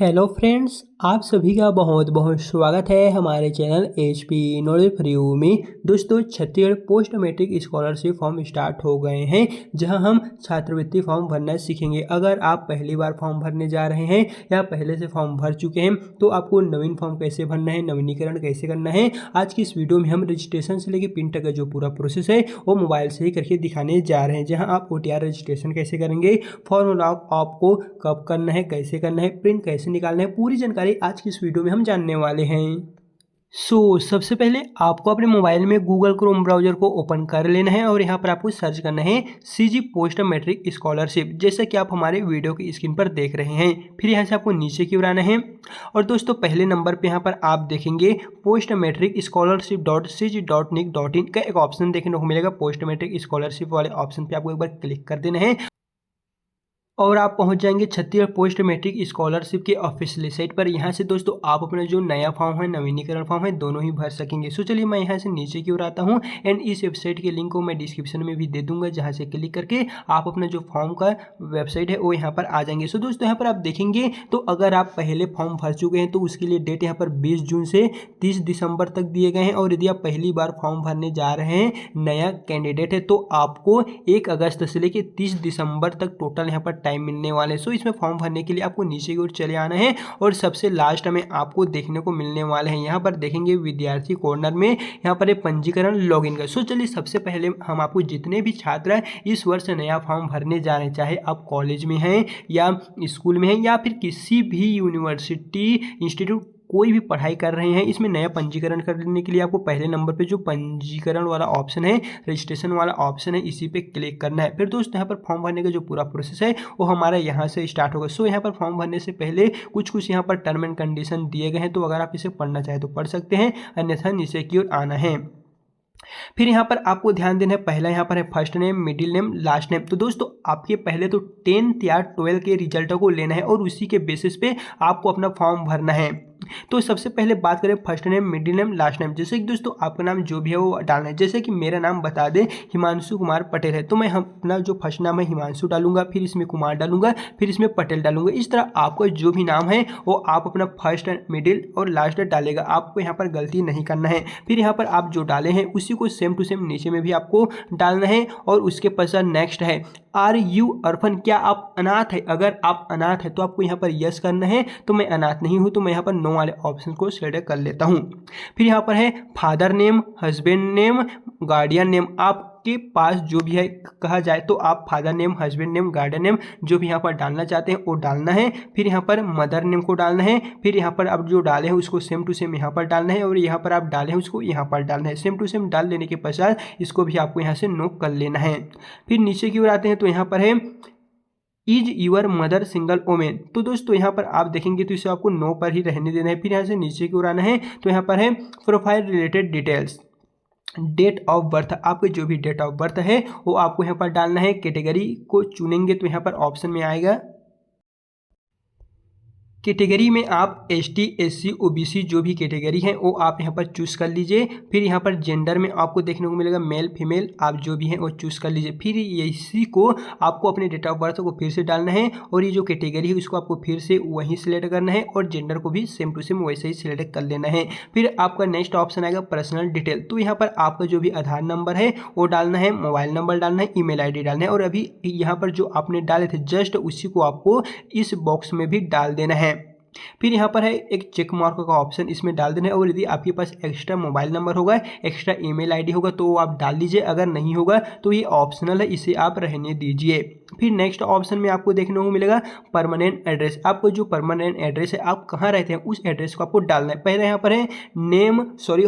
Hello friends, आप सभी का बहुत बहुत स्वागत है हमारे channel HP knowledge for you में। दोस्तों, Chhattisgarh post matric scholarship form start हो गए हैं, जहां हम छात्रवृत्ति फॉर्म भरना सीखेंगे। अगर आप पहली बार फॉर्म भरने जा रहे हैं या पहले से फॉर्म भर चुके हैं तो आपको नवीन फॉर्म कैसे भरना है, नवीनीकरण कैसे करना है, आज की इस वीडियो में हम रजिस्ट्रेशन से लेकर प्रिंट तक का जो पूरा प्रोसेस है वो मोबाइल से ही करके दिखाने जा रहे हैं। जहाँ आप OTR रजिस्ट्रेशन कैसे करेंगे, फॉर्म आपको कब करना है, कैसे करना है, प्रिंट कैसे निकालना है, पूरी जानकारी आज की इस वीडियो में हम जानने वाले हैं। सबसे पहले आपको अपने मोबाइल में गूगल क्रोम ब्राउजर को ओपन कर लेना है और यहाँ पर आपको सर्च करना है CG पोस्ट मैट्रिक स्कॉलरशिप, जैसा कि आप हमारे वीडियो की स्क्रीन पर देख रहे हैं। फिर यहाँ से आपको नीचे की ओर आना है और दोस्तों पहले नंबर पे यहाँ पर आप देखेंगे पोस्ट मैट्रिक scholarship.cg.nic.in का एक ऑप्शन देखने को मिलेगा। पोस्ट मैट्रिक स्कॉलरशिप वाले ऑप्शन पे आपको एक बार क्लिक कर देना है और आप पहुंच जाएंगे छत्तीसगढ़ पोस्ट मैट्रिक स्कॉलरशिप के ऑफिशियल साइट पर। यहाँ से दोस्तों आप अपना जो नया फॉर्म है, नवीनीकरण फॉर्म है, दोनों ही भर सकेंगे। चलिए मैं यहाँ से नीचे की ओर आता हूँ एंड इस वेबसाइट के लिंक को मैं डिस्क्रिप्शन में भी दे दूंगा, जहाँ से क्लिक करके आप अपना जो फॉर्म का वेबसाइट है वो यहाँ पर आ जाएंगे। दोस्तों यहाँ पर आप देखेंगे तो अगर आप पहले फॉर्म भर चुके हैं तो उसके लिए डेट यहाँ पर 20 जून से 30 दिसंबर तक दिए गए हैं। और यदि आप पहली बार फॉर्म भरने जा रहे हैं, नया कैंडिडेट है, तो आपको 1 अगस्त से लेकर 30 दिसंबर तक टोटल यहाँ पर टाइम मिलने वाले। इसमें फॉर्म भरने के लिए आपको नीचे की ओर चले आना है और सबसे लास्ट में आपको देखने को मिलने वाले हैं, यहाँ पर देखेंगे विद्यार्थी कॉर्नर में यहाँ पर पंजीकरण लॉगिन का। चलिए सबसे पहले हम आपको जितने भी छात्र इस वर्ष नया फॉर्म भरने जा रहे हैं, चाहे आप कॉलेज में हैं या स्कूल में हैं या फिर किसी भी यूनिवर्सिटी इंस्टीट्यूट कोई भी पढ़ाई कर रहे हैं, इसमें नया पंजीकरण करने के लिए आपको पहले नंबर पे जो पंजीकरण वाला ऑप्शन है, रजिस्ट्रेशन वाला ऑप्शन है, इसी पे क्लिक करना है। फिर दोस्तों यहाँ पर फॉर्म भरने का जो पूरा प्रोसेस है वो हमारा यहाँ से स्टार्ट होगा। यहाँ पर फॉर्म भरने से पहले कुछ यहाँ पर टर्म एंड कंडीशन दिए गए हैं, तो अगर आप इसे पढ़ना चाहें तो पढ़ सकते हैं, अन्यथा नीचे की ओर आना है। फिर यहाँ पर आपको ध्यान देना है, पहला यहाँ पर है first name, middle name, last name. तो दोस्तों आपके पहले तो 10th या 12 के रिजल्टों को लेना है और उसी के बेसिस पे आपको अपना फॉर्म भरना है। तो सबसे पहले बात करें first name, middle name, last name. जैसे कि दोस्तों आपका नाम जो भी है वो डालना है। जैसे कि मेरा नाम बता दें हिमांशु कुमार पटेल है, तो मैं अपना जो फर्स्ट नाम है हिमांशु डालूंगा, फिर इसमें कुमार डालूंगा, फिर इसमें पटेल डालूंगा। इस तरह आपका जो भी नाम है वो आप अपना फर्स्ट, मिडिल और लास्ट डालेगा, आपको यहाँ पर गलती नहीं करना है। फिर यहाँ पर आप जो डाले हैं उसी को सेम टू सेम नीचे में भी आपको डालना है। और उसके पश्चात नेक्स्ट है आर यू अर्फन, क्या आप अनाथ है? अगर आप अनाथ है तो आपको यहाँ पर यस करना है। तो मैं अनाथ नहीं हूँ, तो मैं यहाँ पर नो वाले ऑप्शन को सिलेक्ट कर लेता हूँ। फिर यहाँ पर है father name, husband name, guardian name. आपके पास जो भी है कहा जाए तो आप father name, husband name, guardian name जो भी यहाँ पर डालना चाहते हैं वो डालना है। फिर यहाँ पर मदर नेम को डालना है। फिर यहाँ पर आप जो डाले हैं उसको सेम टू सेम यहाँ पर डालना है और यहाँ पर आप डाले हैं उसको यहाँ पर डालना है। सेम टू सेम डाल लेने के पश्चात इसको भी आपको यहाँ से नो कर लेना है। फिर नीचे की ओर आते हैं तो यहाँ पर है is your mother single women. तो दोस्तों यहाँ पर आप देखेंगे तो इसे आपको नो पर ही रहने देना है। फिर यहाँ से नीचे की ओर आना है तो यहाँ पर है profile related details, date of birth. आपके जो भी डेट ऑफ बर्थ है वो आपको यहाँ पर डालना है। कैटेगरी को चुनेंगे तो यहाँ पर ऑप्शन में आएगा कैटेगरी में आप ST SC OBC जो भी कैटेगरी है वो आप यहाँ पर चूज़ कर लीजिए। फिर यहाँ पर जेंडर में आपको देखने को मिलेगा मेल फीमेल, आप जो भी हैं वो चूज़ कर लीजिए। फिर इसी को आपको अपने डेट ऑफ बर्थ को फिर से डालना है और ये जो कैटेगरी है उसको आपको फिर से वहीं सिलेक्ट करना है और जेंडर को भी सेम टू सेम वैसे ही सिलेक्ट कर लेना है। फिर आपका नेक्स्ट ऑप्शन आएगा पर्सनल डिटेल। तो यहाँ पर आपका जो भी आधार नंबर है वो डालना है, मोबाइल नंबर डालना है, email ID डालना है और अभी यहाँ पर जो आपने डाले थे जस्ट उसी को आपको इस बॉक्स में भी डाल देना है। फिर यहाँ पर है एक चेक मार्क का ऑप्शन, इसमें डाल देना है। और यदि आपके पास एक्स्ट्रा मोबाइल नंबर होगा, एक्स्ट्रा email ID होगा तो वो आप डाल दीजिए, अगर नहीं होगा तो ये ऑप्शनल है, इसे आप रहने दीजिए। फिर नेक्स्ट ऑप्शन में आपको देखने को मिलेगा परमानेंट एड्रेस। आपको जो परमानेंट एड्रेस है, आप कहाँ रहते हैं उस एड्रेस को आपको डालना है। पहले यहाँ पर है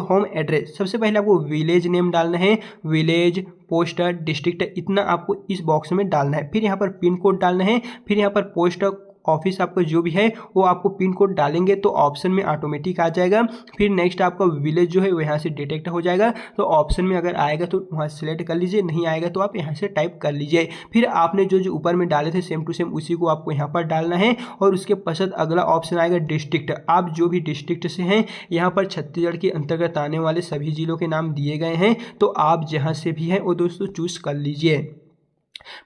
होम एड्रेस। सबसे पहले आपको विलेज नेम डालना है, विलेज, पोस्ट, डिस्ट्रिक्ट, इतना आपको इस बॉक्स में डालना है। फिर यहाँ पर पिन कोड डालना है। फिर यहाँ पर पोस्ट ऑफिस आपका जो भी है वो आपको पिन कोड डालेंगे तो ऑप्शन में ऑटोमेटिक आ जाएगा। फिर नेक्स्ट आपका विलेज जो है वो यहाँ से डिटेक्ट हो जाएगा, तो ऑप्शन में अगर आएगा तो वहाँ सेलेक्ट कर लीजिए, नहीं आएगा तो आप यहाँ से टाइप कर लीजिए। फिर आपने जो ऊपर में डाले थे सेम टू सेम उसी को आपको यहाँ पर डालना है और उसके पश्चात अगला ऑप्शन आएगा डिस्ट्रिक्ट। आप जो भी डिस्ट्रिक्ट से हैं, यहाँ पर छत्तीसगढ़ के अंतर्गत आने वाले सभी जिलों के नाम दिए गए हैं, तो आप जहाँ से भी हैं वो दोस्तों चूज़ कर लीजिए।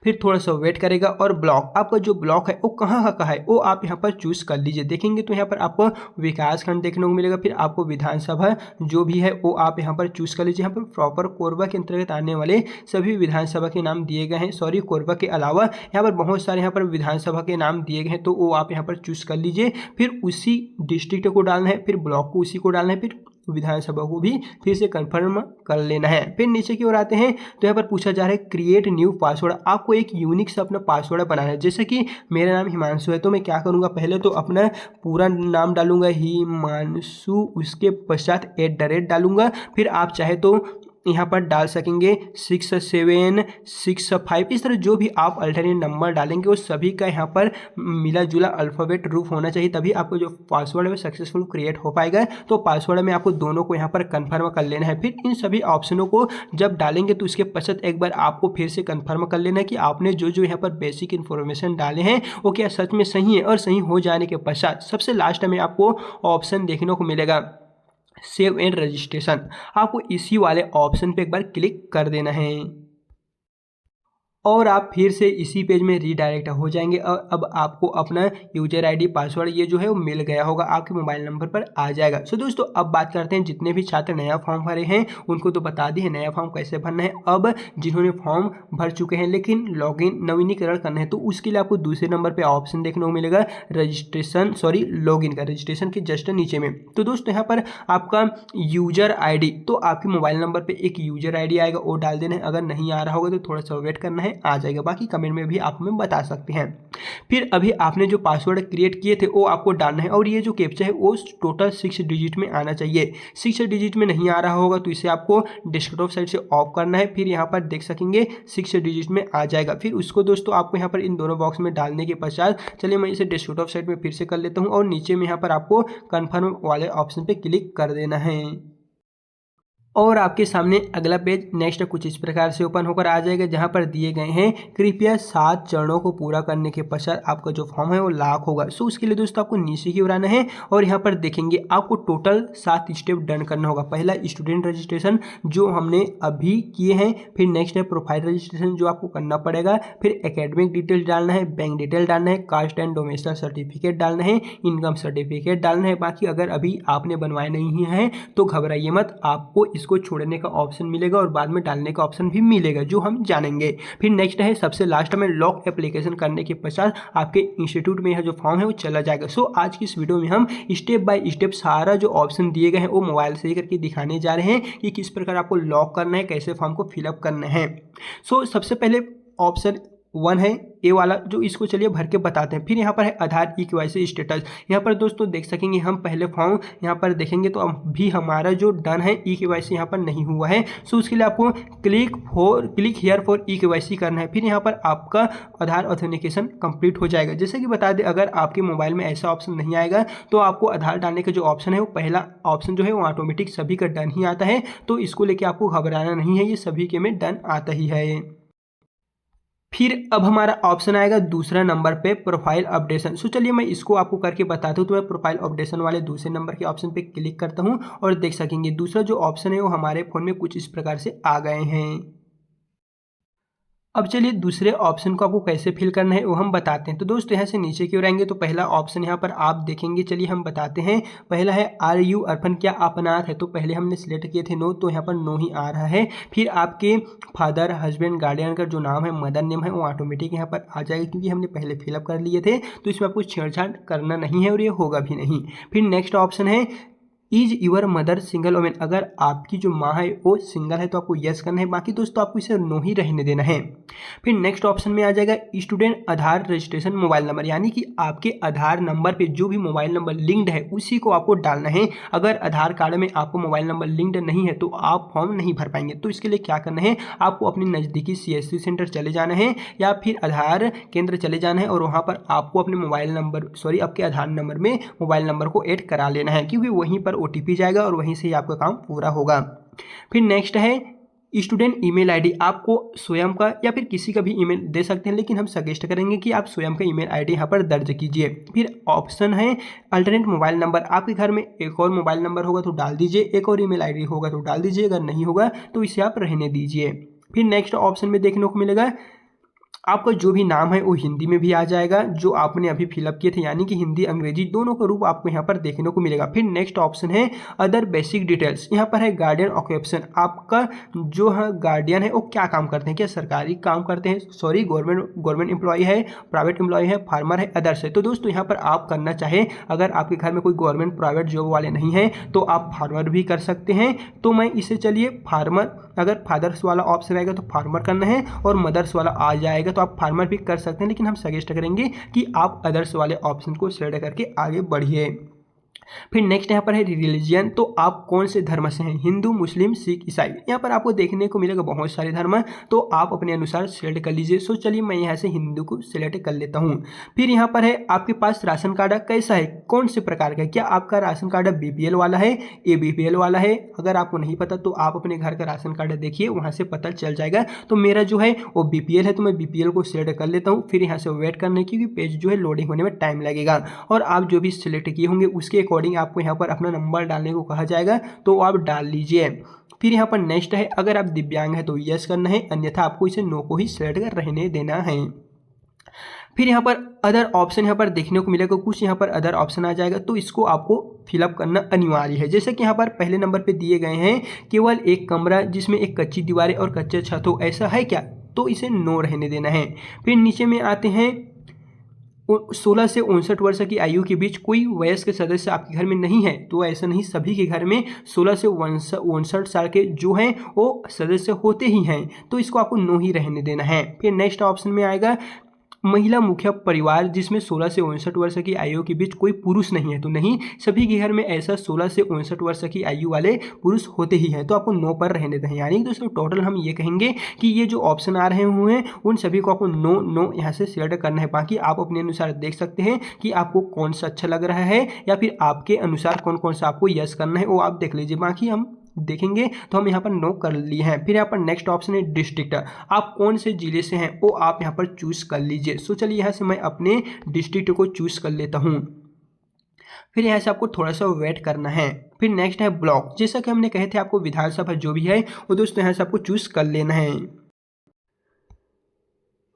फिर थोड़ा सा वेट करेगा और ब्लॉक, आपका जो ब्लॉक है वो कहाँ का है वो आप यहाँ पर चूज़ कर लीजिए। देखेंगे तो यहाँ पर आपको विकास खंड देखने को मिलेगा, फिर आपको विधानसभा जो भी है वो आप यहाँ पर चूज़ कर लीजिए। यहाँ पर प्रॉपर कोरबा के अंतर्गत आने वाले सभी विधानसभा के नाम दिए गए हैं। सॉरी, कोरबा के अलावा यहाँ पर बहुत सारे यहाँ पर विधानसभा के नाम दिए गए हैं, तो वो आप यहाँ पर चूज़ कर लीजिए। फिर उसी डिस्ट्रिक्ट को डालना है, फिर ब्लॉक को उसी को डालना है, फिर विधानसभा को भी फिर से कंफर्म कर लेना है। फिर नीचे की ओर आते हैं तो यहाँ पर पूछा जा रहा है क्रिएट न्यू पासवर्ड। आपको एक यूनिक सा अपना पासवर्ड बनाना है। जैसे कि मेरा नाम हिमांशु है, तो मैं क्या करूँगा, पहले तो अपना पूरा नाम डालूंगा हिमांशु, उसके पश्चात @ डालूंगा। फिर आप चाहे तो यहाँ पर डाल सकेंगे 6765, इस तरह जो भी आप अल्टरनेट नंबर डालेंगे वो सभी का यहाँ पर मिला जुला अल्फ़ाबेट रूप होना चाहिए, तभी आपको जो पासवर्ड है वो सक्सेसफुल क्रिएट हो पाएगा। तो पासवर्ड में आपको दोनों को यहाँ पर कंफर्म कर लेना है। फिर इन सभी ऑप्शनों को जब डालेंगे तो उसके पश्चात एक बार आपको फिर से कंफर्म कर लेना है कि आपने जो जो यहाँ पर बेसिक इन्फॉर्मेशन डाले हैं वो क्या सच में सही है। और सही हो जाने के पश्चात सबसे लास्ट में आपको ऑप्शन देखने को मिलेगा सेव एंड रजिस्ट्रेशन। आपको इसी वाले ऑप्शन पे एक बार क्लिक कर देना है और आप फिर से इसी पेज में रीडायरेक्ट हो जाएंगे। और अब आपको अपना यूजर आईडी पासवर्ड ये जो है वो मिल गया होगा, आपके मोबाइल नंबर पर आ जाएगा। सो दोस्तों अब बात करते हैं जितने भी छात्र नया फॉर्म भरे हैं उनको तो बता दी है नया फॉर्म कैसे भरना है। अब जिन्होंने फॉर्म भर चुके हैं लेकिन लॉगिन नवीनीकरण करना है तो उसके लिए आपको दूसरे नंबर पर ऑप्शन देखने को मिलेगा रजिस्ट्रेशन, सॉरी लॉगिन का, रजिस्ट्रेशन के जस्ट नीचे में। तो दोस्तों यहाँ पर आपका यूजर आई तो आपके मोबाइल नंबर पर एक यूजर आई आएगा, वो डाल देना है। अगर नहीं आ रहा होगा तो थोड़ा सा वेट करना है, आ जाएगा। बाकी कमेंट में भी आप हमें बता सकते हैं। फिर अभी आपने जो पासवर्ड क्रिएट किए थे वो आपको डालना है और ये जो कैप्चा है वो टोटल 6 डिजिट में आना चाहिए। 6 डिजिट में नहीं आ रहा होगा तो इसे आपको डेस्कटॉप साइड से ऑफ करना है। फिर यहाँ पर देख सकेंगे 6 डिजिट में आ जाएगा। फिर उसको दोस्तों आपको यहाँ पर इन दोनों बॉक्स में डालने के पश्चात चलिए मैं इसे डेस्कटॉप साइड में फिर से कर लेता हूँ और नीचे में यहाँ पर आपको कन्फर्म वाले ऑप्शन पे क्लिक कर देना है और आपके सामने अगला पेज नेक्स्ट कुछ इस प्रकार से ओपन होकर आ जाएगा, जहां पर दिए गए हैं कृपया 7 चरणों को पूरा करने के पश्चात आपका जो फॉर्म है वो लॉक होगा। सो उसके लिए दोस्तों आपको नीचे की ओर आना है और यहां पर देखेंगे आपको टोटल 7 स्टेप डन करना होगा। पहला स्टूडेंट रजिस्ट्रेशन जो हमने अभी किए हैं, फिर नेक्स्ट है प्रोफाइल रजिस्ट्रेशन जो आपको करना पड़ेगा, फिर एकेडमिक डिटेल्स डालना है, बैंक डिटेल डालना है, कास्ट एंड डोमेस्टिक सर्टिफिकेट डालना है, इनकम सर्टिफिकेट डालना है। बाकी अगर अभी आपने बनवाए नहीं है तो घबराइए मत, आपको इसको छोड़ने का ऑप्शन मिलेगा और बाद में डालने का ऑप्शन भी मिलेगा जो हम जानेंगे। फिर नेक्स्ट है सबसे लास्ट में लॉक एप्लीकेशन करने के पश्चात आपके इंस्टीट्यूट में यह जो फॉर्म है वो चला जाएगा। सो आज की इस वीडियो में हम स्टेप बाय स्टेप सारा जो ऑप्शन दिए गए हैं वो मोबाइल से ही करके दिखाने जा रहे हैं कि किस प्रकार आपको लॉक करना है, कैसे फॉर्म को फिलअप करना है। सो सबसे पहले ऑप्शन 1 है ए वाला, जो इसको चलिए भर के बताते हैं। फिर यहाँ पर है आधार ई-केवाईसी स्टेटस। यहाँ पर दोस्तों देख सकेंगे हम पहले फॉर्म यहाँ पर देखेंगे तो अभी हमारा जो डन है ई-केवाईसी यहाँ पर नहीं हुआ है। सो उसके लिए आपको क्लिक हियर फॉर ई-केवाईसी करना है। फिर यहाँ पर आपका आधार ऑथेंटिकेशन कंप्लीट हो जाएगा। जैसे कि बता दें अगर आपके मोबाइल में ऐसा ऑप्शन नहीं आएगा तो आपको आधार डालने का जो ऑप्शन है वो पहला ऑप्शन जो है वो ऑटोमेटिक सभी का डन ही आता है, तो इसको लेके आपको घबराना नहीं है, ये सभी के में डन आता ही है। फिर अब हमारा ऑप्शन आएगा दूसरा नंबर पे प्रोफाइल अपडेशन। सो चलिए मैं इसको आपको करके बताता हूँ। तो मैं प्रोफाइल अपडेशन वाले दूसरे नंबर के ऑप्शन पे क्लिक करता हूँ और देख सकेंगे दूसरा जो ऑप्शन है वो हमारे फ़ोन में कुछ इस प्रकार से आ गए हैं। अब चलिए दूसरे ऑप्शन को आपको कैसे फिल करना है वो हम बताते हैं। तो दोस्तों यहाँ से नीचे की ओर आएंगे तो पहला ऑप्शन यहाँ पर आप देखेंगे, चलिए हम बताते हैं। पहला है आर यू अर्पण, क्या आप अनाथ है, तो पहले हमने सिलेक्ट किए थे नो, तो यहाँ पर नो ही आ रहा है। फिर आपके फादर हस्बैंड गार्डियन का जो नाम है मदर नेम है वो ऑटोमेटिक यहाँ पर आ जाएगा क्योंकि हमने पहले फिलअप कर लिए थे, तो इसमें आपको छेड़छाड़ करना नहीं है और ये होगा भी नहीं। फिर नेक्स्ट ऑप्शन है is your mother single women, अगर आपकी जो माँ है वो सिंगल है तो आपको यस करना है, बाकी दोस्तों आपको इसे नो ही रहने देना है। फिर नेक्स्ट ऑप्शन में आ जाएगा स्टूडेंट आधार रजिस्ट्रेशन मोबाइल नंबर, यानी कि आपके आधार नंबर पे जो भी मोबाइल नंबर लिंक्ड है उसी को आपको डालना है। अगर आधार कार्ड में आपको मोबाइल नंबर लिंक्ड नहीं है तो आप फॉर्म नहीं भर पाएंगे। तो इसके लिए क्या करना है, आपको अपने नज़दीकी CSC सेंटर चले जाना है या फिर आधार केंद्र चले जाना है और वहाँ पर आपको अपने मोबाइल नंबर आपके आधार नंबर में मोबाइल नंबर को ऐड करा लेना है, क्योंकि वहीं पर OTP जाएगा और वहीं से ही आपका काम पूरा होगा। फिर नेक्स्ट है स्टूडेंट ईमेल आईडी, आपको स्वयं का या फिर किसी का भी ईमेल दे सकते हैं, लेकिन हम सजेस्ट करेंगे कि आप स्वयं का ईमेल आईडी यहाँ पर दर्ज कीजिए। फिर ऑप्शन है अल्टरनेट मोबाइल नंबर, आपके घर में एक और मोबाइल नंबर होगा तो डाल दीजिए, एक और ईमेल आईडी होगा तो डाल दीजिए, अगर नहीं होगा तो इसे आप रहने दीजिए। फिर नेक्स्ट ऑप्शन में देखने को मिलेगा आपका जो भी नाम है वो हिंदी में भी आ जाएगा जो आपने अभी फिलअप किए थे, यानी कि हिंदी अंग्रेजी दोनों का रूप आपको यहाँ पर देखने को मिलेगा। फिर नेक्स्ट ऑप्शन है अदर बेसिक डिटेल्स। यहाँ पर है गार्डियन ऑक्यूपेशन, आपका जो है गार्डियन है वो क्या काम करते हैं, क्या सरकारी काम करते हैं, सॉरी गवर्नमेंट एम्प्लॉय है, प्राइवेट एम्प्लॉय है, फार्मर है, अदर्स है। तो दोस्तों यहाँ पर आप करना चाहे, अगर आपके घर में कोई गवर्नमेंट प्राइवेट जॉब वाले नहीं है तो आप फार्मर भी कर सकते हैं। तो मैं इसे चलिए फार्मर, अगर फादर्स वाला ऑप्शन आएगा तो फार्मर करना है और मदर्स वाला आ जाएगा तो आप फार्मर भी कर सकते हैं, लेकिन हम सजेस्ट करेंगे कि आप अदर्स वाले ऑप्शन को सिलेक्ट करके आगे बढ़िए। फिर नेक्स्ट यहाँ पर है रिलीजियन, तो आप कौन से धर्म से हैं, हिंदू, मुस्लिम, सिख, ईसाई। यहाँ पर आपको देखने को मिलेगा बहुत सारे धर्म, तो आप अपने अनुसार सिलेक्ट कर लीजिए। सो चलिए मैं यहाँ से हिंदू को सिलेक्ट कर लेता हूँ। फिर यहाँ पर है आपके पास राशन कार्ड कैसा है, कौन से प्रकार का है, क्या आपका राशन कार्ड BPL वाला है, ABPL वाला है। अगर आपको नहीं पता तो आप अपने घर का राशन कार्ड देखिए, वहाँ से पता चल जाएगा। तो मेरा जो है वो BPL है, तो मैं BPL को सिलेक्ट कर लेता हूँ। फिर यहाँ से वेट करने की, क्योंकि पेज जो है लोडिंग होने में टाइम लगेगा, और आप जो भी सिलेक्ट किए होंगे उसके अकॉर्डिंग आपको यहाँ पर अपना नंबर डालने को कहा जाएगा, तो आप डाल लीजिए। फिर यहाँ पर नेक्स्ट है अगर आप दिव्यांग है तो यस करना है, अन्यथा आपको इसे नो को ही सिलेक्ट कर रहने देना है। फिर यहाँ पर अदर ऑप्शन यहाँ पर देखने को मिलेगा, कुछ यहाँ पर अदर ऑप्शन आ जाएगा, तो इसको आपको फिलअप करना अनिवार्य है। जैसे कि यहाँ पर पहले नंबर पे दिए गए हैं केवल एक कमरा जिसमें एक कच्ची दीवारें और कच्चे छत हो, ऐसा है क्या, तो इसे नो रहने देना है। फिर नीचे में आते हैं 16 से 59 वर्ष की आयु के बीच कोई वयस्क सदस्य आपके घर में नहीं है, तो ऐसा नहीं, सभी के घर में 16 से 59 साल के जो हैं वो सदस्य होते ही हैं, तो इसको आपको नो ही रहने देना है। फिर नेक्स्ट ऑप्शन में आएगा महिला मुखिया परिवार जिसमें 16 से 59 वर्ष की आयु के बीच कोई पुरुष नहीं है, तो नहीं, सभी के घर में ऐसा 16 से 59 वर्ष की आयु वाले पुरुष होते ही हैं, तो आपको नो पर रहने देते हैं। यानी कि दोस्तों टोटल हम ये कहेंगे कि ये जो ऑप्शन आ रहे हुए हैं उन सभी को आपको नो नो यहाँ से सिलेक्ट करना है। बाकी आप अपने अनुसार देख सकते हैं कि आपको कौन सा अच्छा लग रहा है, या फिर आपके अनुसार कौन कौन सा आपको यस करना है वो आप देख लीजिए। बाकी हम देखेंगे तो हम यहाँ पर नो कर लिए हैं। फिर यहाँ पर नेक्स्ट ऑप्शन है डिस्ट्रिक्ट, आप कौन से जिले से हैं वो आप यहाँ पर चूज कर लीजिए। सो चलिए यहाँ से मैं अपने डिस्ट्रिक्ट को चूज कर लेता हूँ। फिर यहाँ से आपको थोड़ा सा वेट करना है। फिर नेक्स्ट है ब्लॉक, जैसा कि हमने कहे थे आपको विधानसभा जो भी है वो दोस्तों यहाँ से आपको चूज कर लेना है।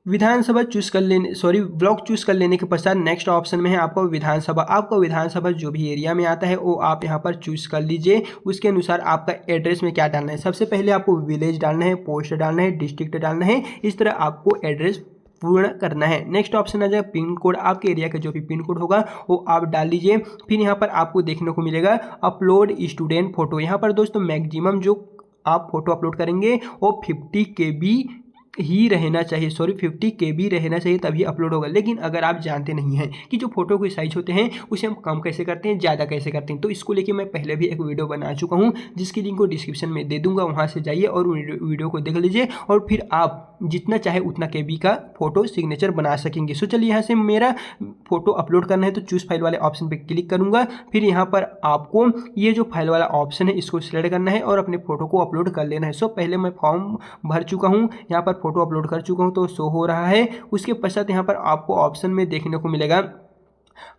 विधानसभा चूज कर लेने, सॉरी ब्लॉक चूज कर लेने के पश्चात नेक्स्ट ऑप्शन में है आपका विधानसभा। आपका विधानसभा जो भी एरिया में आता है वो आप यहाँ पर चूज कर लीजिए। उसके अनुसार आपका एड्रेस में क्या डालना है, सबसे पहले आपको विलेज डालना है, पोस्ट डालना है, डिस्ट्रिक्ट डालना है, इस तरह आपको एड्रेस पूर्ण करना है। नेक्स्ट ऑप्शन आ जाएगा पिन कोड, आपके एरिया का जो भी पिन कोड होगा वो आप डाल लीजिए। फिर यहाँ पर आपको देखने को मिलेगा अपलोड स्टूडेंट फोटो। यहाँ पर दोस्तों मैक्सिमम जो आप फोटो अपलोड करेंगे वो 50 KB ही रहना चाहिए, सॉरी 50 KB रहना चाहिए, तभी अपलोड होगा। लेकिन अगर आप जानते नहीं हैं कि जो फोटो के साइज होते हैं उसे हम कम कैसे करते हैं, ज़्यादा कैसे करते हैं, तो इसको लेके मैं पहले भी एक वीडियो बना चुका हूँ जिसकी लिंक को डिस्क्रिप्शन में दे दूंगा, वहाँ से जाइए और वीडियो को देख लीजिए और फिर आप जितना चाहे उतना KB का फोटो सिग्नेचर बना सकेंगे। सो चलिए यहाँ से मेरा फोटो अपलोड करना है तो चूज फाइल वाले ऑप्शन पर क्लिक करूँगा। फिर यहाँ पर आपको ये जो फाइल वाला ऑप्शन है इसको सिलेक्ट करना है और अपने फोटो को अपलोड कर लेना है। सो पहले मैं फॉर्म भर चुका हूँ, यहाँ पर फोटो अपलोड कर चुका हूँ तो शो हो रहा है। उसके पश्चात यहाँ पर आपको ऑप्शन में देखने को मिलेगा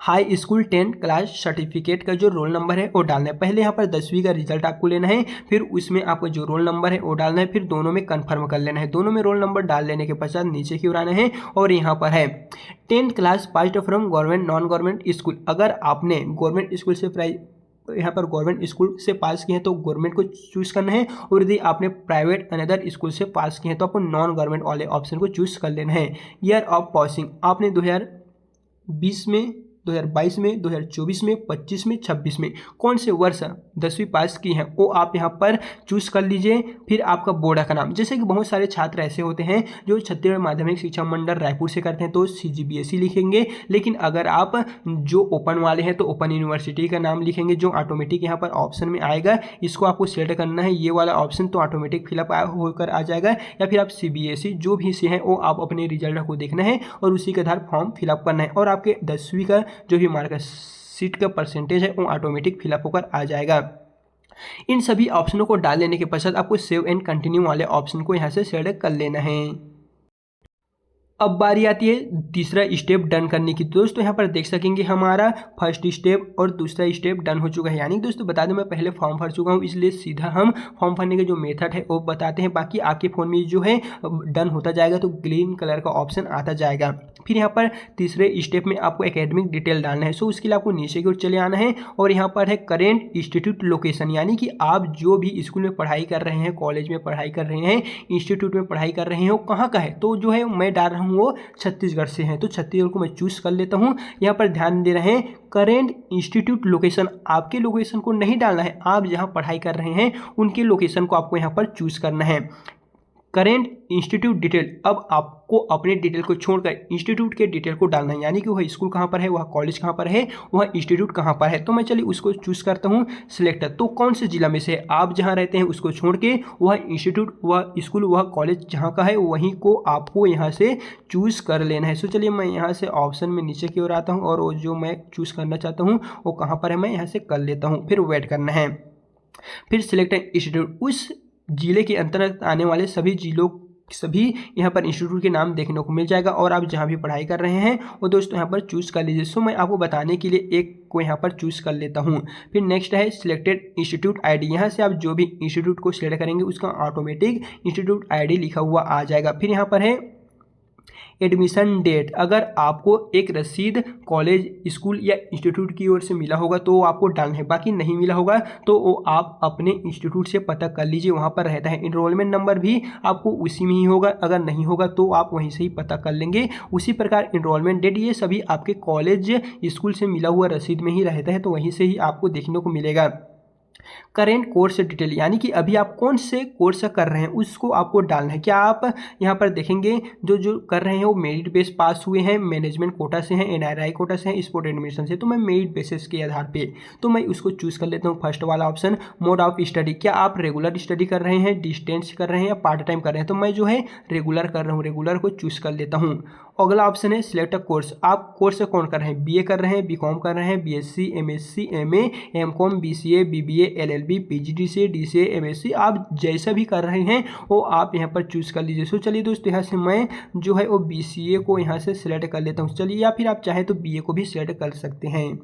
high school 10th class certificate का जो रोल नंबर है वो डालना है। पहले यहाँ पर 10वीं का रिजल्ट आपको लेना है, फिर उसमें आपका जो रोल नंबर है वो डालना है, फिर दोनों में कंफर्म कर लेना है। दोनों में रोल नंबर डाल लेने के पश्चात नीचे की ओर आना है और यहाँ पर है 10th class passed from government non government school. अगर आपने गवर्नमेंट स्कूल से यहाँ पर गवर्नमेंट स्कूल से पास किए हैं तो गवर्नमेंट को चूज करना है, और यदि आपने प्राइवेट अनदर स्कूल से पास किए हैं तो आपको नॉन गवर्नमेंट वाले ऑप्शन को चूज कर लेना है। ईयर ऑफ पासिंग आपने 2020 में, 2022 में, 2024 में, 25 में, 26 में कौन से वर्ष 10वीं पास की हैं वो आप यहाँ पर चूज कर लीजिए। फिर आपका बोर्ड का नाम, जैसे कि बहुत सारे छात्र ऐसे होते हैं जो छत्तीसगढ़ माध्यमिक शिक्षा मंडल रायपुर से करते हैं तो CGBSE लिखेंगे, लेकिन अगर आप जो ओपन वाले हैं तो ओपन यूनिवर्सिटी का नाम लिखेंगे। जो ऑटोमेटिक यहाँ पर ऑप्शन में आएगा इसको आपको सिलेक्ट करना है, ये वाला ऑप्शन, तो ऑटोमेटिक फिलअप होकर आ जाएगा। या फिर आप CBSE जो भी से हैं वो आप अपने रिजल्ट को देखना है और उसी के आधार फॉर्म फिलअप करना है, और आपके 10वीं का जो भी मार्कशीट का परसेंटेज है वो ऑटोमेटिक फिलअप होकर आ जाएगा। इन सभी ऑप्शनों को डाल लेने के पश्चात आपको सेव एंड कंटिन्यू वाले ऑप्शन को यहाँ से सेलेक्ट कर लेना है। अब बारी आती है तीसरा स्टेप डन करने की। दोस्तों यहाँ पर देख सकेंगे हमारा फर्स्ट स्टेप और दूसरा स्टेप डन हो चुका है। यानी दोस्तों बता दें मैं पहले फॉर्म भर चुका हूँ, इसलिए सीधा हम फॉर्म भरने का जो मेथड है वो बताते हैं। बाकी आपके फ़ोन में जो है डन होता जाएगा तो ग्रीन कलर का ऑप्शन आता जाएगा। फिर यहाँ पर तीसरे स्टेप में आपको एकेडमिक डिटेल डालना है। सो उसके लिए आपको नीचे की ओर चले आना है और यहाँ पर है करेंट इंस्टीट्यूट लोकेशन, यानी कि आप जो भी स्कूल में पढ़ाई कर रहे हैं, कॉलेज में पढ़ाई कर रहे हैं, इंस्टीट्यूट में पढ़ाई कर रहे हैं, वो कहाँ का है। तो जो है मैं डाल रहा हूँ वो छत्तीसगढ़ से है, तो छत्तीसगढ़ को मैं चूज़ कर लेता हूँ। यहाँ पर ध्यान दे रहे हैं करेंट इंस्टीट्यूट लोकेशन, आपके लोकेशन को नहीं डालना है, आप जहाँ पढ़ाई कर रहे हैं उनके लोकेशन को आपको यहाँ पर चूज़ करना है। करेंट इंस्टीट्यूट डिटेल, अब आपको अपने डिटेल को छोड़कर इंस्टीट्यूट के डिटेल को डालना है, यानी कि वह स्कूल कहाँ पर है, वह कॉलेज कहाँ पर है, वह इंस्टीट्यूट कहाँ पर है। तो मैं चलिए उसको चूज़ करता हूँ सिलेक्टर। तो कौन से जिला में से आप जहाँ रहते हैं उसको छोड़ के वह इंस्टीट्यूट, वह स्कूल, वह कॉलेज जहाँ का है वहीं को आपको यहाँ से चूज़ कर लेना है। सो चलिए मैं यहाँ से ऑप्शन में नीचे की ओर आता हूँ और वो जो मैं चूज़ करना चाहता हूँ वो कहाँ पर है मैं यहाँ से कर लेता हूँ। फिर वेट करना है। फिर सिलेक्ट इंस्टीट्यूट, उस जिले के अंतर्गत आने वाले सभी यहाँ पर इंस्टीट्यूट के नाम देखने को मिल जाएगा और आप जहाँ भी पढ़ाई कर रहे हैं वो दोस्तों यहाँ पर चूज़ कर लीजिए। सो मैं आपको बताने के लिए एक को यहाँ पर चूज़ कर लेता हूँ। फिर नेक्स्ट है सिलेक्टेड इंस्टीट्यूट आईडी, यहाँ से आप जो भी इंस्टीट्यूट को सिलेक्ट करेंगे उसका ऑटोमेटिक इंस्टीट्यूट आईडी लिखा हुआ आ जाएगा। फिर यहाँ पर है एडमिशन डेट, अगर आपको एक रसीद कॉलेज, स्कूल या इंस्टीट्यूट की ओर से मिला होगा तो आपको डालना है, बाकी नहीं मिला होगा तो वो आप अपने इंस्टीट्यूट से पता कर लीजिए, वहाँ पर रहता है। इनरोलमेंट नंबर भी आपको उसी में ही होगा, अगर नहीं होगा तो आप वहीं से ही पता कर लेंगे। उसी प्रकार इनरोलमेंट डेट, ये सभी आपके कॉलेज स्कूल से मिला हुआ रसीद में ही रहता है, तो वहीं से ही आपको देखने को मिलेगा। करेंट कोर्स डिटेल, यानी कि अभी आप कौन से कोर्स कर रहे हैं उसको आपको डालना है। क्या आप यहाँ पर देखेंगे जो जो कर रहे हैं वो मेरिट बेस पास हुए हैं, मैनेजमेंट कोटा से हैं, एनआरआई कोटा से हैं, स्पोर्ट एडमिशन से, तो मैं मेरिट बेसिस के आधार पे तो मैं उसको चूज़ कर लेता हूँ। फर्स्ट वाला ऑप्शन मोड ऑफ स्टडी, क्या आप रेगुलर स्टडी कर रहे हैं, डिस्टेंस कर रहे हैं या पार्ट टाइम कर रहे हैं, तो मैं जो है रेगुलर कर रहा हूँ, रेगुलर को चूज़ कर लेता हूँ। अगला ऑप्शन है सिलेक्ट अ कोर्स, आप कोर्स कौन कर रहे हैं, बीए कर रहे हैं, बीकॉम कर रहे हैं, BSc, MSc, MA, MCom, BCA, BBA, LLB, PGDCA, DCA, MSc, आप जैसा भी कर रहे हैं वो आप यहाँ पर चूज़ कर लीजिए। सो चलिए दोस्तों यहाँ से मैं जो है वो बीसीए को यहाँ से सिलेक्ट कर लेता हूँ। चलिए, या फिर आप चाहें तो बीए को भी सिलेक्ट कर सकते हैं।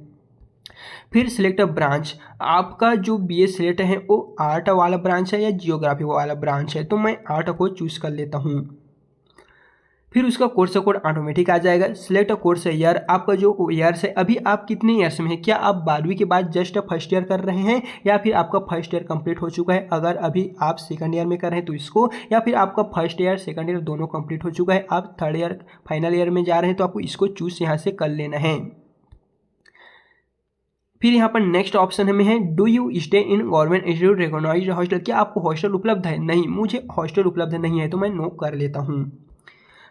फिर सिलेक्ट अ ब्रांच, आपका जो बीए सिलेक्ट है वो आर्ट वाला ब्रांच है या जियोग्राफी वाला ब्रांच है, तो मैं आर्ट को चूज़ कर लेता हूँ। फिर उसका कोर्स कोड ऑटोमेटिक आ जाएगा। सिलेक्ट कोर्स ईयर, आपका जो ईयर्स है अभी आप कितने ईयर्स में हैं, क्या आप 12वीं के बाद जस्ट फर्स्ट ईयर कर रहे हैं या फिर आपका फर्स्ट ईयर कंप्लीट हो चुका है। अगर अभी आप सेकंड ईयर में कर रहे हैं तो इसको, या फिर आपका फर्स्ट ईयर सेकंड ईयर दोनों कंप्लीट हो चुका है, आप थर्ड ईयर फाइनल ईयर में जा रहे हैं तो आपको इसको चूज़ यहाँ से कर लेना है। फिर यहाँ पर नेक्स्ट ऑप्शन में है do you stay in government institute recognized hostel, क्या आपको हॉस्टल उपलब्ध है, नहीं मुझे हॉस्टल उपलब्ध नहीं है तो मैं नो कर लेता हूँ।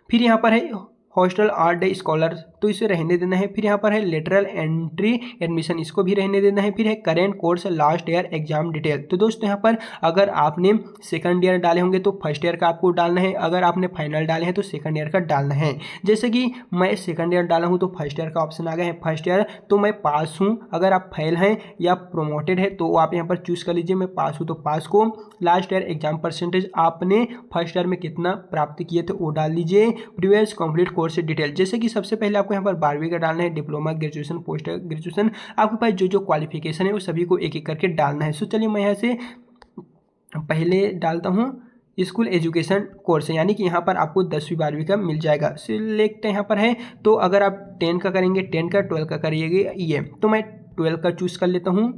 फिर यहाँ पर है हॉस्टल आर डे स्कॉलर, तो इसे रहने देना है। फिर यहाँ पर है लेटरल एंट्री एडमिशन, इसको भी रहने देना है। फिर है current course last year exam detail, तो दोस्तों यहाँ पर अगर आपने सेकंड ईयर डाले होंगे तो फर्स्ट ईयर का आपको डालना है, अगर आपने फाइनल डाले हैं तो सेकंड ईयर का डालना है। जैसे कि मैं सेकंड ईयर डाला हूँ तो फर्स्ट ईयर का ऑप्शन आ गया है, फर्स्ट ईयर तो मैं पास हूँ, अगर आप फेल हैं या प्रोमोटेड है तो आप यहाँ पर चूज़ कर लीजिए, मैं पास हूँ तो पास को। लास्ट ईयर एग्जाम परसेंटेज आपने फर्स्ट ईयर में कितना प्राप्त किए थे वो डाल लीजिए। प्रीवियस कंप्लीट कोर्स डिटेल, जैसे कि सबसे पहले आपको यहाँ पर 12वीं का डालना है, डिप्लोमा, ग्रेजुएशन, पोस्ट ग्रेजुएशन, आपके पास जो जो क्वालिफिकेशन है वो सभी को एक एक करके डालना है। सो चलिए मैं यहाँ से पहले डालता हूँ स्कूल एजुकेशन कोर्स, यानी कि यहाँ पर आपको 10वीं 12वीं का मिल जाएगा। सिलेक्ट यहाँ पर है, तो अगर आप 10 का करेंगे 10 का, 12 का करिएगा ये, तो मैं 12 का चूज़ कर लेता हूँ।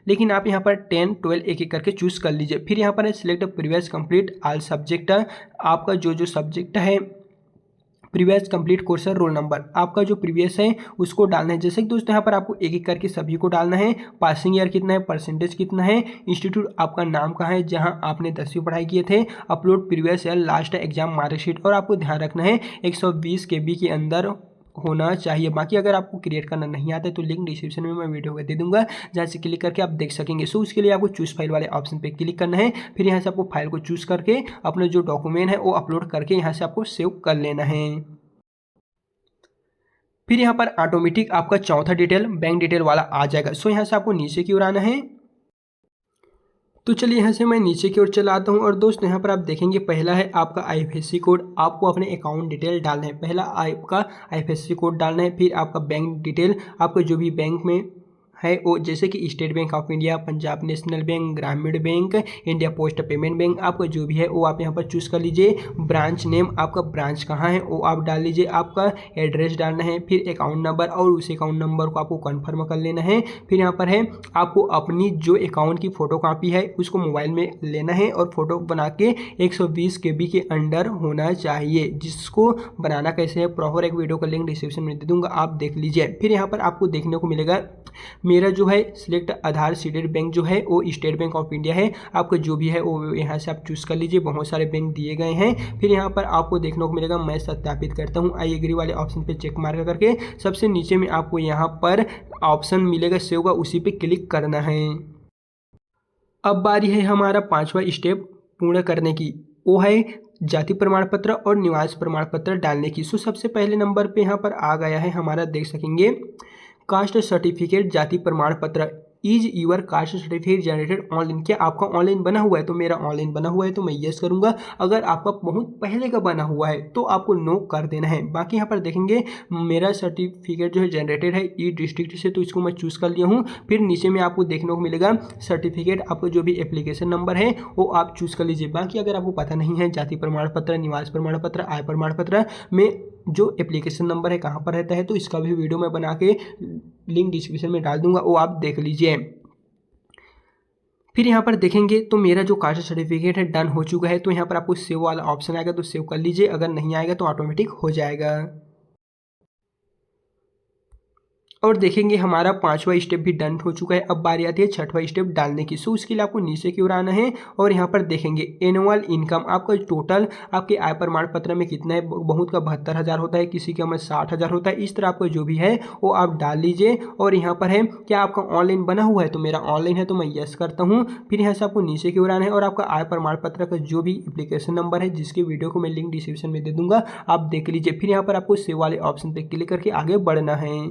लेकिन आप यहाँ पर 10, 12 एक एक करके चूज़ कर लीजिए। फिर यहाँ पर है select previous complete all subject, आपका जो जो सब्जेक्ट है प्रीवियस कंप्लीट कोर्स है, रोल नंबर आपका जो प्रीवियस है उसको डालना है। जैसे कि दोस्तों यहाँ पर आपको एक एक करके सभी को डालना है। पासिंग ईयर कितना है, परसेंटेज कितना है, इंस्टीट्यूट आपका नाम कहाँ है जहाँ आपने 10वीं पढ़ाई किए थे, upload previous year last exam marksheet, और आपको ध्यान रखना है 120 KB के अंदर होना चाहिए। बाकी अगर आपको क्रिएट करना नहीं आता है तो लिंक डिस्क्रिप्शन में मैं वीडियो का दे दूंगा, जहाँ से क्लिक करके आप देख सकेंगे। सो उसके लिए आपको चूज़ फाइल वाले ऑप्शन पे क्लिक करना है। फिर यहाँ से आपको फाइल को चूज़ करके अपना जो डॉक्यूमेंट है वो अपलोड करके यहाँ से आपको सेव कर लेना है। फिर यहाँ पर ऑटोमेटिक आपका चौथा डिटेल बैंक डिटेल वाला आ जाएगा। सो यहाँ से आपको नीचे की ओर आना है तो चलिए यहाँ से मैं नीचे की ओर चला आता हूँ और दोस्तों यहाँ पर आप देखेंगे पहला है आपका आईएफएससी कोड। आपको अपने अकाउंट डिटेल डालना है। पहला आपका आईएफएससी कोड डालना है, फिर आपका बैंक डिटेल, आपको जो भी बैंक में है वो, जैसे कि State Bank of India, Punjab National Bank, ग्रामीण bank, India Post Payment Bank, आपका जो भी है वो आप यहाँ पर चूज़ कर लीजिए। ब्रांच नेम, आपका ब्रांच कहाँ है वो आप डाल लीजिए। आपका एड्रेस डालना है, फिर अकाउंट नंबर और उस अकाउंट नंबर को आपको कन्फर्म कर लेना है। फिर यहाँ पर है आपको अपनी जो अकाउंट की फ़ोटो कापी है उसको मोबाइल में लेना है और फोटो बना के 120 KB के अंडर होना चाहिए। जिसको बनाना कैसे है प्रॉपर एक वीडियो का लिंक डिस्क्रिप्शन में दे दूँगा, आप देख लीजिए। फिर यहाँ पर आपको देखने को मिलेगा मेरा जो है सिलेक्ट आधार सीडेड बैंक जो है वो स्टेट बैंक ऑफ इंडिया है। आपका जो भी है वो यहाँ से आप चूज़ कर लीजिए, बहुत सारे बैंक दिए गए हैं। फिर यहाँ पर आपको देखने को मिलेगा, मैं सत्यापित करता हूँ, आई एग्री वाले ऑप्शन पे चेक मार्क करके सबसे नीचे में आपको यहाँ पर ऑप्शन मिलेगा सेव का, उसी पे क्लिक करना है। अब बारी है हमारा 5वां स्टेप पूर्ण करने की, वो है जाति प्रमाण पत्र और निवास प्रमाण पत्र डालने की। सो सबसे पहले नंबर पे यहाँ पर आ गया है हमारा, देख सकेंगे कास्ट सर्टिफिकेट जाति प्रमाण पत्र। Is your caste certificate generated online, क्या आपका ऑनलाइन बना हुआ है? तो मेरा ऑनलाइन बना हुआ है तो मैं यस करूंगा। अगर आपका बहुत पहले का बना हुआ है तो आपको नो कर देना है। बाकी यहाँ पर देखेंगे मेरा सर्टिफिकेट जो है जनरेटेड है ई डिस्ट्रिक्ट से, तो इसको मैं चूज़ कर लिया हूँ। फिर नीचे में आपको देखने को मिलेगा सर्टिफिकेट, आपको जो भी एप्लीकेशन नंबर है वो आप चूज़ कर लीजिए। बाकी अगर आपको पता नहीं है जाति प्रमाण पत्र, निवास प्रमाण पत्र, आय प्रमाण पत्र में जो एप्लीकेशन नंबर है कहाँ पर रहता है, तो इसका भी वीडियो मैं बना के लिंक डिस्क्रिप्शन में डाल दूंगा, वो आप देख लीजिए। फिर यहाँ पर देखेंगे तो मेरा जो कास्ट सर्टिफिकेट है डन हो चुका है। तो यहाँ पर आपको सेव वाला ऑप्शन आएगा तो सेव कर लीजिए, अगर नहीं आएगा तो ऑटोमेटिक हो जाएगा। और देखेंगे हमारा 5वां स्टेप भी डन हो चुका है। अब बारी आती है 6वां स्टेप डालने की। सो उसके लिए आपको नीचे की ओर आना है और यहाँ पर देखेंगे एनुअल इनकम, आपका टोटल आपके आय प्रमाण पत्र में कितना है। बहुत का 72,000 होता है, किसी का में 60,000 होता है। इस तरह आपका जो भी है वो आप डाल लीजिए। और यहाँ पर है क्या आपका ऑनलाइन बना हुआ है, तो मेरा ऑनलाइन है तो मैं यस करता हूँ। फिर यहाँ से आपको नीचे की ओर आना है और आपका आय प्रमाण पत्र का जो भी एप्लीकेशन नंबर है, जिसके वीडियो को मैं लिंक डिस्क्रिप्शन में दे दूंगा, आप देख लीजिए। फिर यहाँ पर आपको सेव वाले ऑप्शन पर क्लिक करके आगे बढ़ना है।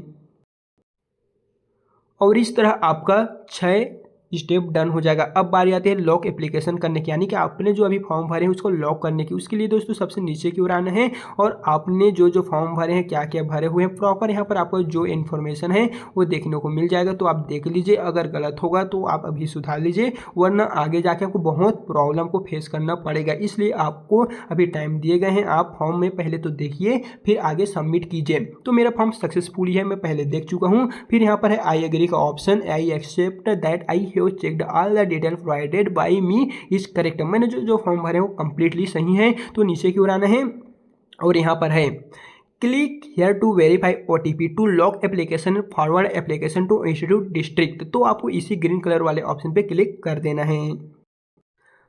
और इस तरह आपका 6 स्टेप डन हो जाएगा। अब बारी आती है लॉक एप्लीकेशन करने की, यानी कि आपने जो अभी फॉर्म भरे हैं उसको लॉक करने की। उसके लिए दोस्तों सबसे नीचे की ओर आना है और आपने जो जो फॉर्म भरे हैं, क्या क्या भरे हुए हैं, प्रॉपर यहाँ पर आपको जो इन्फॉर्मेशन है वो देखने को मिल जाएगा। तो आप देख लीजिए, अगर गलत होगा तो आप अभी सुधार लीजिए, वरना आगे जाके आपको बहुत प्रॉब्लम को फेस करना पड़ेगा। इसलिए आपको अभी टाइम दिए गए हैं, आप फॉर्म में पहले तो देखिए फिर आगे सबमिट कीजिए। तो मेरा फॉर्म सक्सेसफुली है, मैं पहले देख चुका हूँ। फिर यहाँ पर है आई एग्री का option, I accept that I checked all the detail provided by me is correct. मैंने जो फॉर्म भरे हैं वो कंप्लीटली सही है। तो नीचे की ओर आना है और यहाँ पर है click here to verify OTP to lock application forward application to institute district. तो आपको इसी ग्रीन कलर वाले ऑप्शन पे क्लिक कर देना है।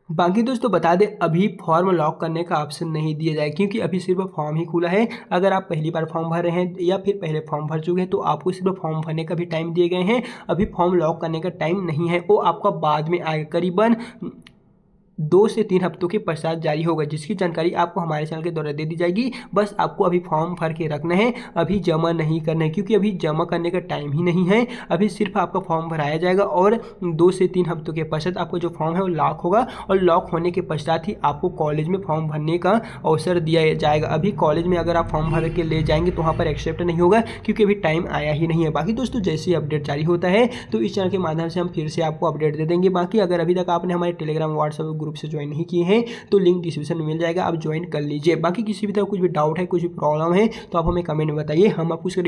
बाकी दोस्तों बता दें, अभी फॉर्म लॉक करने का ऑप्शन नहीं दिया जाए, क्योंकि अभी सिर्फ फॉर्म ही खुला है। अगर आप पहली बार फॉर्म भर रहे हैं या फिर पहले फॉर्म भर चुके हैं तो आपको सिर्फ फॉर्म भरने का भी टाइम दिए गए हैं। अभी फॉर्म लॉक करने का टाइम नहीं है, वो आपका बाद में आएगा, करीबन 2 से 3 हफ्तों के पश्चात जारी होगा, जिसकी जानकारी आपको हमारे चैनल के द्वारा दे दी जाएगी। बस आपको अभी फॉर्म भर के रखना है, अभी जमा नहीं करना है, क्योंकि अभी जमा करने का टाइम ही नहीं है। अभी सिर्फ आपका फॉर्म भराया जाएगा और 2 से 3 हफ्तों के पश्चात आपको जो फॉर्म है वो लॉक होगा, और लॉक होने के पश्चात ही आपको कॉलेज में फॉर्म भरने का अवसर दिया जाएगा। अभी कॉलेज में अगर आप फॉर्म भर के ले जाएंगे तो वहाँ पर एक्सेप्ट नहीं होगा, क्योंकि अभी टाइम आया ही नहीं है। बाकी दोस्तों जैसे ही अपडेट जारी होता है तो इस चैनल के माध्यम से हम फिर से आपको अपडेट दे देंगे। बाकी अगर अभी तक आपने हमारे टेलीग्राम व्हाट्सएप ग्रुप से ज्वाइन नहीं किए हैं तो लिंक डिस्क्रिप्शन में मिल जाएगा, आप ज्वाइन कर लीजिए। बाकी किसी भी तरह कुछ भी डाउट है, कुछ भी प्रॉब्लम है तो आप हमें कमेंट में बताइए, हम आपको उसका